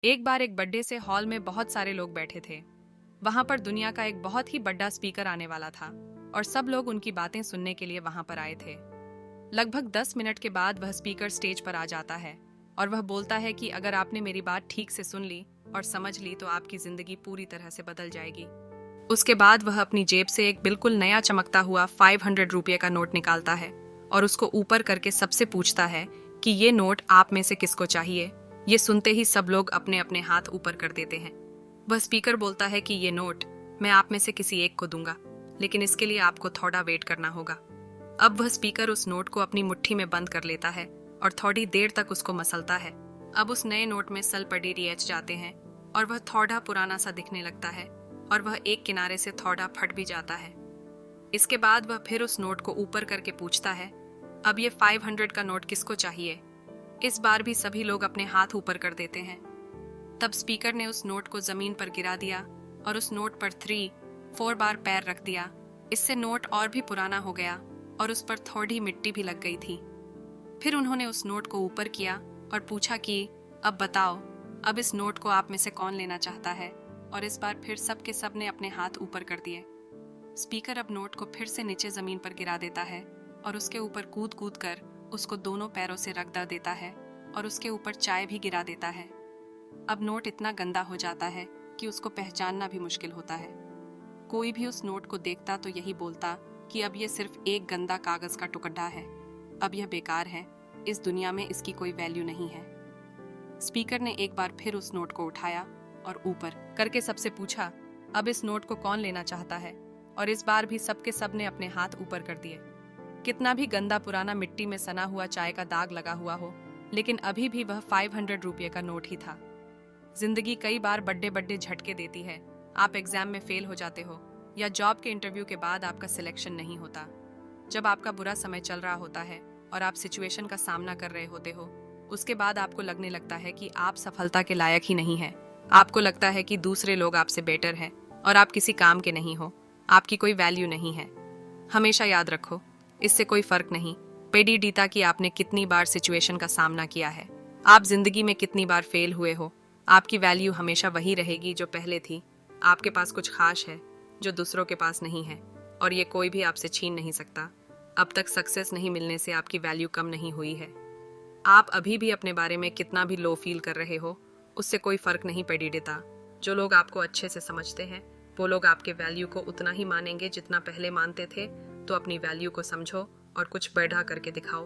एक बार एक बर्थडे से हॉल में बहुत सारे लोग बैठे थे। वहां पर दुनिया का एक बहुत ही बड़ा स्पीकर आने वाला था और सब लोग उनकी बातें सुनने के लिए वहां पर आए थे। लगभग 10 मिनट के बाद वह स्पीकर स्टेज पर आ जाता है और वह बोलता है कि अगर आपने मेरी बात ठीक से सुन ली और समझ ली तो आपकी जिंदगी पूरी तरह से बदल जाएगी। उसके बाद वह अपनी जेब से एक बिल्कुल नया चमकता हुआ 500 रुपये का नोट निकालता है और उसको ऊपर करके सबसे पूछता है कि ये नोट आप में से किसको चाहिए। ये सुनते ही सब लोग अपने अपने हाथ ऊपर कर देते हैं। वह स्पीकर बोलता है कि ये नोट मैं आप में से किसी एक को दूंगा, लेकिन इसके लिए आपको थोड़ा वेट करना होगा। अब वह स्पीकर उस नोट को अपनी मुट्ठी में बंद कर लेता है और थोड़ी देर तक उसको मसलता है। अब उस नए नोट में सल पड़ी रिएच जाते हैं और वह थोड़ा पुराना सा दिखने लगता है और वह एक किनारे से थोड़ा फट भी जाता है। इसके बाद वह फिर उस नोट को ऊपर करके पूछता है, अब ये 500 का नोट किसको चाहिए। इस बार भी सभी लोग अपने हाथ ऊपर कर देते हैं। तब स्पीकर ने उस नोट को जमीन पर गिरा दिया और उस नोट पर 3-4 बार पैर रख दिया। इससे नोट और भी पुराना हो गया और उस पर थोड़ी मिट्टी भी लग गई थी। फिर उन्होंने उस नोट को ऊपर किया और पूछा कि अब बताओ, अब इस नोट को आप में से कौन लेना चाहता है। और इस बार फिर सब के सब ने अपने हाथ ऊपर कर दिए। स्पीकर अब नोट को फिर से नीचे जमीन पर गिरा देता है और उसके ऊपर कूद कूद कर उसको दोनों पैरों से रगड़ देता है और उसके ऊपर चाय भी गिरा देता है। अब नोट इतना गंदा हो जाता है कि उसको पहचानना भी मुश्किल होता है। कोई भी उस नोट को देखता तो यही बोलता कि अब यह सिर्फ एक गंदा कागज का टुकड़ा है, अब यह बेकार है, इस दुनिया में इसकी कोई वैल्यू नहीं है। स्पीकर ने एक बार फिर उस नोट को उठाया और ऊपर करके सबसे पूछा, अब इस नोट को कौन लेना चाहता है। और इस बार भी सबके सब ने अपने हाथ ऊपर कर दिए। कितना भी गंदा पुराना मिट्टी में सना हुआ चाय का दाग लगा हुआ हो, लेकिन अभी भी वह 500 रुपये का नोट ही था। जिंदगी कई बार बड़े बड़े झटके देती है। आप एग्जाम में फेल हो जाते हो या जॉब के इंटरव्यू के बाद आपका सिलेक्शन नहीं होता। जब आपका बुरा समय चल रहा होता है और आप सिचुएशन का सामना कर रहे होते हो, उसके बाद आपको लगने लगता है कि आप सफलता के लायक ही नहीं है। आपको लगता है कि दूसरे लोग आपसे बेटर हैं और आप किसी काम के नहीं हो, आपकी कोई वैल्यू नहीं है। हमेशा याद रखो, इससे कोई फर्क नहीं पड़ता कि आपने कितनी बार सिचुएशन का सामना किया है, आप जिंदगी में कितनी बार फेल हुए हो। आपकी वैल्यू हमेशा वही रहेगी जो पहले थी। आपके पास कुछ खास है जो दूसरों के पास नहीं है और ये कोई भी आपसे छीन नहीं सकता। अब तक सक्सेस नहीं मिलने से आपकी वैल्यू कम नहीं हुई है। आप अभी भी अपने बारे में कितना भी लो फील कर रहे हो, उससे कोई फर्क नहीं पड़ता। जो लोग आपको अच्छे से समझते हैं वो लोग आपके वैल्यू को उतना ही मानेंगे जितना पहले मानते थे। तो अपनी वैल्यू को समझो और कुछ बढ़ा करके दिखाओ।